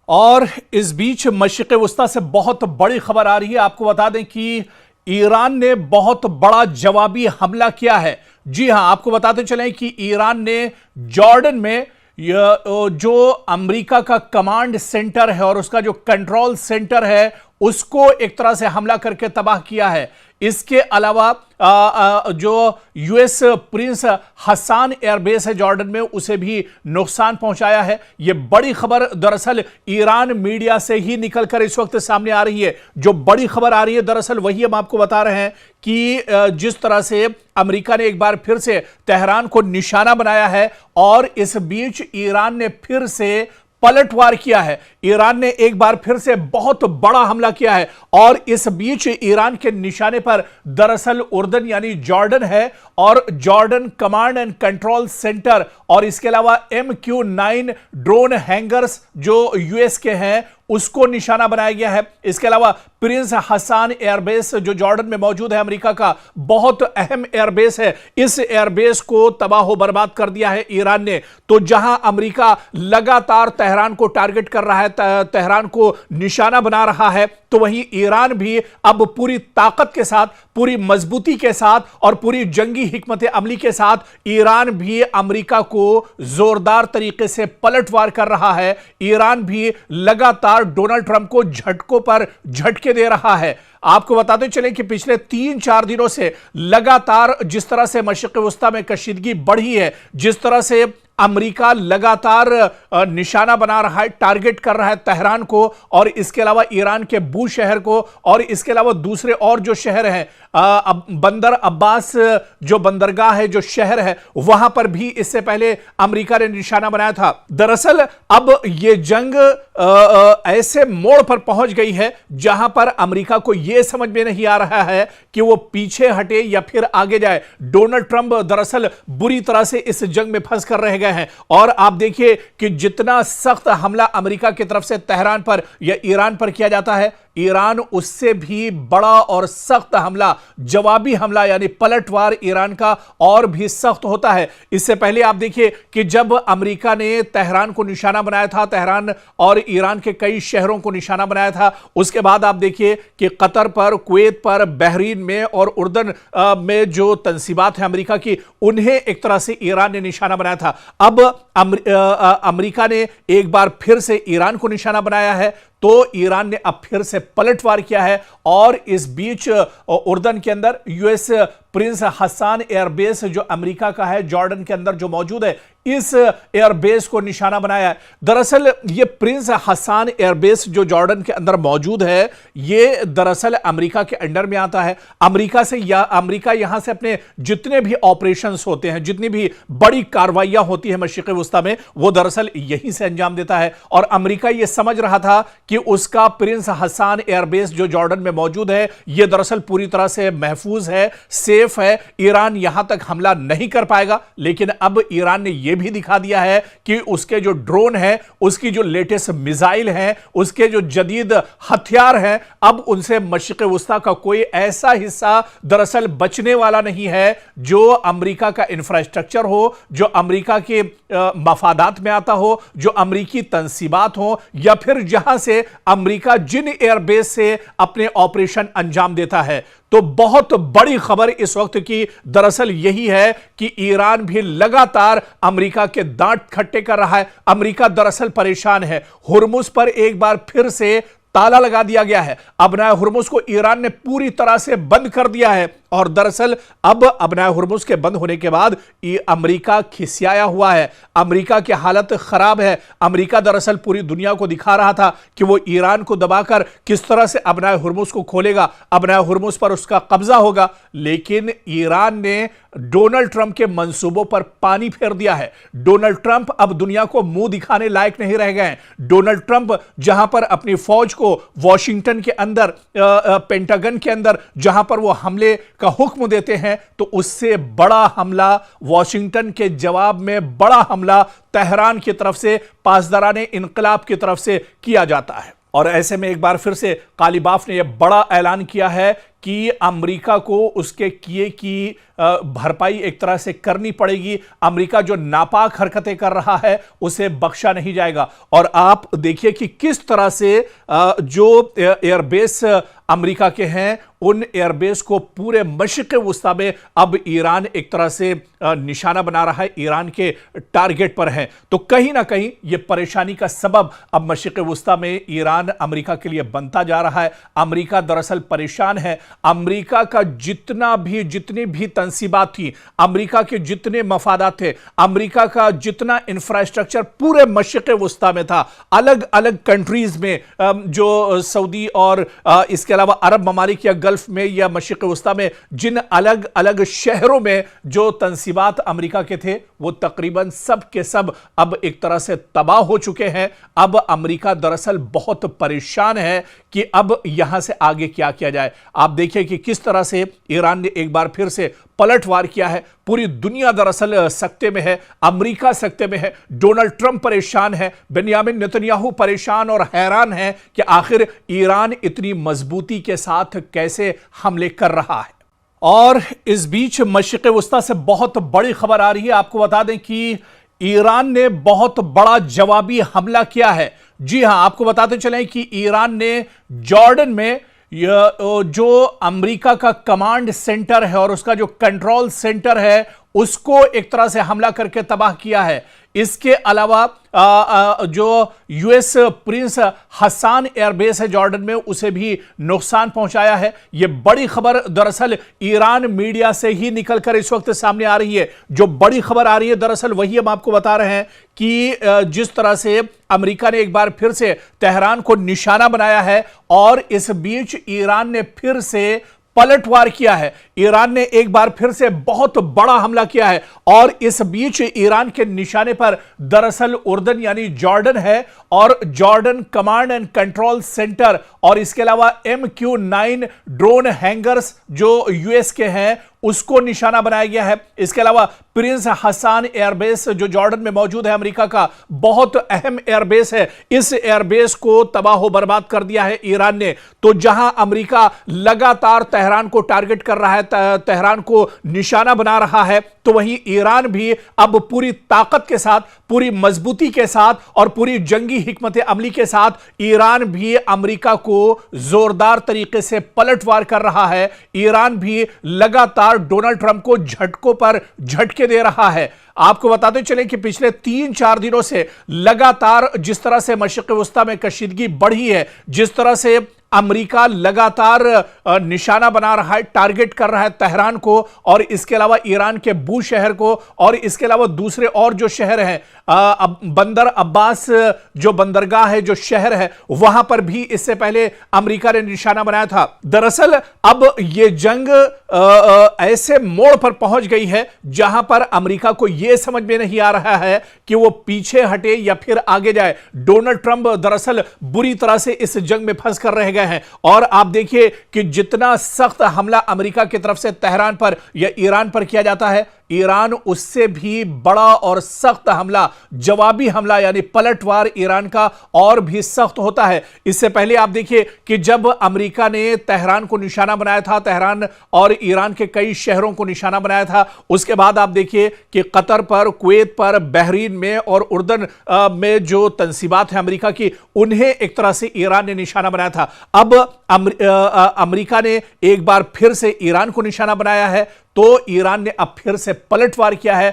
और इस बीच मशरिक़ वस्ता से बहुत बड़ी खबर आ रही है। आपको बता दें कि ईरान ने बहुत बड़ा जवाबी हमला किया है। जी हां, आपको बताते चलें कि ईरान ने जॉर्डन में जो अमेरिका का कमांड सेंटर है और उसका जो कंट्रोल सेंटर है उसको एक तरह से हमला करके तबाह किया है। इसके अलावा जो यूएस प्रिंस हसन एयरबेस है जॉर्डन में, उसे भी नुकसान पहुंचाया है। यह बड़ी खबर दरअसल ईरान मीडिया से ही निकलकर इस वक्त सामने आ रही है। जो बड़ी खबर आ रही है दरअसल वही हम आपको बता रहे हैं कि जिस तरह से अमेरिका ने एक बार फिर से तेहरान को निशाना बनाया है और इस बीच ईरान ने फिर से पलटवार किया है। ईरान ने एक बार फिर से बहुत बड़ा हमला किया है और इस बीच ईरान के निशाने पर दरअसल उर्दन यानी जॉर्डन है और Jordan command and control centre और इसके अलावा MQ-9 ड्रोन हैंगर्स जो यूएस के हैं उसको निशाना बनाया गया है। इसके अलावा प्रिंस हसन एयरबेस जो जॉर्डन में मौजूद है, अमेरिका का बहुत अहम एयरबेस है, इस एयरबेस को तबाह बर्बाद कर दिया है ईरान ने। तो जहां अमेरिका लगातार तेहरान को टारगेट कर रहा है, तेहरान को निशाना बना रहा है, तो वहीं ईरान भी अब पूरी ताकत के साथ, पूरी मजबूती के साथ और पूरी जंगी हिकमत अमली के साथ ईरान भी अमेरिका को जोरदार तरीके से पलटवार कर रहा है। ईरान भी लगातार डोनाल्ड ट्रंप को झटकों पर झटके दे रहा है। आपको बताते चलें कि पिछले 3-4 दिनों से लगातार जिस तरह से मशरिक़ वस्ता में कशीदगी बढ़ी है, जिस तरह से अमेरिका लगातार निशाना बना रहा है, टारगेट कर रहा है तेहरान को और इसके अलावा ईरान के बू शहर को और इसके अलावा दूसरे और जो शहर हैं, बंदर अब्बास जो बंदरगाह है, जो शहर है, वहां पर भी इससे पहले अमेरिका ने निशाना बनाया था। दरअसल अब यह जंग ऐसे मोड़ पर पहुंच गई है जहां पर अमेरिका को यह समझ में नहीं आ रहा है कि वो पीछे हटे या फिर आगे जाए। डोनाल्ड ट्रंप दरअसल बुरी तरह से इस जंग में फंस कर रह गए हैं और आप देखिए कि जितना सख्त हमला अमेरिका की तरफ से तेहरान पर या ईरान पर किया जाता है, ईरान उससे भी बड़ा और सख्त हमला, जवाबी हमला यानी पलटवार ईरान का और भी सख्त होता है। इससे पहले आप देखिए कि जब अमेरिका ने तेहरान को निशाना बनाया था, तेहरान और ईरान के कई शहरों को निशाना बनाया था, उसके बाद आप देखिए कि कतर पर, कुवैत पर, बहरीन में और उर्दन में जो तंसीबात है अमेरिका की, उन्हें एक तरह से ईरान ने निशाना बनाया था। अब अमेरिका ने एक बार फिर से ईरान को निशाना बनाया है, तो ईरान ने अब फिर से पलटवार किया है और इस बीच उर्दन के अंदर यूएस प्रिंस हसन एयरबेस जो अमेरिका का है, जॉर्डन के अंदर जो मौजूद है, इस एयरबेस को निशाना बनाया है। दरअसल ये प्रिंस हसन एयरबेस जो जॉर्डन के अंदर मौजूद है, ये दरअसल अमेरिका के अंडर में आता है। अमेरिका यहां से अपने जितने भी ऑपरेशंस होते हैं, जितनी भी बड़ी कार्रवाइयां होती है मशरिक़ वस्ता में, वो दरअसल यहीं से अंजाम देता है। और अमेरिका ये समझ रहा था कि उसका प्रिंस हसन एयरबेस जो जॉर्डन में मौजूद है, यह दरअसल पूरी तरह से महफूज है, सेफ है, ईरान यहां तक हमला नहीं कर पाएगा। लेकिन अब ईरान ने यह भी दिखा दिया है कि उसके जो ड्रोन है, उसकी जो लेटेस्ट मिसाइल है, उसके जो जदीद हथियार हैं, अब उनसे मशरिक़ वस्ता का कोई ऐसा हिस्सा दरअसल बचने वाला नहीं है जो अमेरिका का इंफ्रास्ट्रक्चर हो, जो अमेरिका के मफादात में आता हो, जो अमेरिकी तंसीबात हो, या फिर जहां से अमेरिका जिन एयरबेस से अपने ऑपरेशन अंजाम देता है। तो बहुत बड़ी खबर इस वक्त की दरअसल यही है कि ईरान भी लगातार अमेरिका के दांत खट्टे कर रहा है। अमेरिका दरअसल परेशान है। हुर्मुज पर एक बार फिर से ताला लगा दिया गया है। अबनाए हुर्मुज को ईरान ने पूरी तरह से बंद कर दिया है और दरअसल अब अबनाए हुर्मुज के बंद होने के बाद अमेरिका खिसियाया हुआ है। अमेरिका की हालत खराब है। अमेरिका दरअसल पूरी दुनिया को दिखा रहा था कि वो ईरान को दबाकर किस तरह से अबनाए हुर्मुज को खोलेगा, अबनाए हुर्मुज पर उसका कब्जा होगा। लेकिन ईरान ने डोनाल्ड ट्रंप के मंसूबों पर पानी फेर दिया है। डोनाल्ड ट्रंप अब दुनिया को मुंह दिखाने लायक नहीं रह गए। डोनाल्ड ट्रंप जहां पर अपनी फौज को वॉशिंगटन के अंदर, पेंटागन के अंदर जहां पर वो हमले का हुक्म देते हैं, तो उससे बड़ा हमला वॉशिंगटन के जवाब में बड़ा हमला तेहरान की तरफ से, पासदाराने इनकलाब की तरफ से किया जाता है। और ऐसे में एक बार फिर से कालीबाफ ने यह बड़ा ऐलान किया है कि अमेरिका को उसके किए की भरपाई एक तरह से करनी पड़ेगी। अमेरिका जो नापाक हरकतें कर रहा है उसे बख्शा नहीं जाएगा। और आप देखिए कि किस तरह से जो एयरबेस अमेरिका के हैं उन एयरबेस को पूरे मशरिक़ वुस्ता में अब ईरान एक तरह से निशाना बना रहा है, ईरान के टारगेट पर है। तो कहीं ना कहीं यह परेशानी का सबब अब मशरिक़ वुस्ता में ईरान अमेरिका के लिए बनता जा रहा है। अमेरिका दरअसल परेशान है। अमेरिका का जितनी भी तंसीबात थी, अमेरिका के जितने मफादात थे, अमेरिका का जितना इंफ्रास्ट्रक्चर पूरे मशरिक़ वुस्ता में था, अलग अलग कंट्रीज में, जो सऊदी और इसके अलावा अरब ममालिक या गल्फ में या मशरिक़ वुस्ता में जिन अलग अलग शहरों में जो तंसीबात अमेरिका के थे वो तकरीबन सब के सब अब एक तरह से तबाह हो चुके हैं। अब अमेरिका दरअसल बहुत परेशान है कि अब यहां से आगे क्या किया जाए। आप देखिए कि किस तरह से ईरान ने एक बार फिर से पलटवार किया है। पूरी दुनिया दरअसल सकते में है, अमेरिका सकते में है, डोनाल्ड ट्रंप परेशान है, बेंयामिन नेतन्याहू परेशान और हैरान है कि आखिर ईरान इतनी मजबूती के साथ कैसे हमले कर रहा है। और इस बीच मशरिक़ वुस्ता से बहुत बड़ी खबर आ रही है। आपको बता दें कि ईरान ने बहुत बड़ा जवाबी हमला किया है। जी हां, आपको बताते चलें कि ईरान ने जॉर्डन में जो अमेरिका का कमांड सेंटर है और उसका जो कंट्रोल सेंटर है उसको एक तरह से हमला करके तबाह किया है। इसके अलावा जो यूएस प्रिंस हसन एयरबेस है जॉर्डन में उसे भी नुकसान पहुंचाया है। यह बड़ी खबर दरअसल ईरान मीडिया से ही निकलकर इस वक्त सामने आ रही है। जो बड़ी खबर आ रही है दरअसल वही हम आपको बता रहे हैं कि जिस तरह से अमेरिका ने एक बार फिर से तेहरान को निशाना बनाया है और इस बीच ईरान ने फिर से पलटवार किया है। ईरान ने एक बार फिर से बहुत बड़ा हमला किया है और इस बीच ईरान के निशाने पर दरअसल उर्दन यानी जॉर्डन है और Jordan command and control centre और इसके अलावा MQ-9 ड्रोन हैंगर्स जो यूएस के हैं उसको निशाना बनाया गया है। इसके अलावा प्रिंस हसन एयरबेस जो जॉर्डन में मौजूद है, अमेरिका का बहुत अहम एयरबेस है, इस एयरबेस को तबाह बर्बाद कर दिया है ईरान ने। तो जहां अमेरिका लगातार तेहरान को टारगेट कर रहा है, तेहरान को निशाना बना रहा है, तो वहीं ईरान भी अब पूरी ताकत के साथ, पूरी मजबूती के साथ और पूरी जंगी हिकमत अमली के साथ ईरान भी अमेरिका को जोरदार तरीके से पलटवार कर रहा है। ईरान भी लगातार डोनाल्ड ट्रंप को झटकों पर झटके दे रहा है। आपको बताते चले कि पिछले 3-4 दिनों से लगातार जिस तरह से मशरिक़ वुस्ता में कशीदगी बढ़ी है, जिस तरह से अमेरिका लगातार निशाना बना रहा है, टारगेट कर रहा है तेहरान को और इसके अलावा ईरान के बू शहर को और इसके अलावा दूसरे और जो शहर हैं, बंदर अब्बास जो बंदरगाह है, जो शहर है, वहां पर भी इससे पहले अमेरिका ने निशाना बनाया था। दरअसल अब यह जंग ऐसे मोड़ पर पहुंच गई है जहां पर अमेरिका को यह समझ में नहीं आ रहा है कि वो पीछे हटे या फिर आगे जाए। डोनाल्ड ट्रंप दरअसल बुरी तरह से इस जंग में फंस कर रह गए हैं और आप देखिए कि जितना सख्त हमला अमेरिका की तरफ से तेहरान पर या ईरान पर किया जाता है, ईरान उससे भी बड़ा और सख्त हमला, जवाबी हमला यानी पलटवार ईरान का और भी सख्त होता है। इससे पहले आप देखिए कि जब अमेरिका ने तेहरान को निशाना बनाया था, तेहरान और ईरान के कई शहरों को निशाना बनाया था, उसके बाद आप देखिए कि कतर पर, कुवैत पर, बहरीन में और उर्दन में जो तंसीबात है अमेरिका की, उन्हें एक तरह से ईरान ने निशाना बनाया था। अब अमेरिका ने एक बार फिर से ईरान को निशाना बनाया है तो ईरान ने अब फिर से पलटवार किया है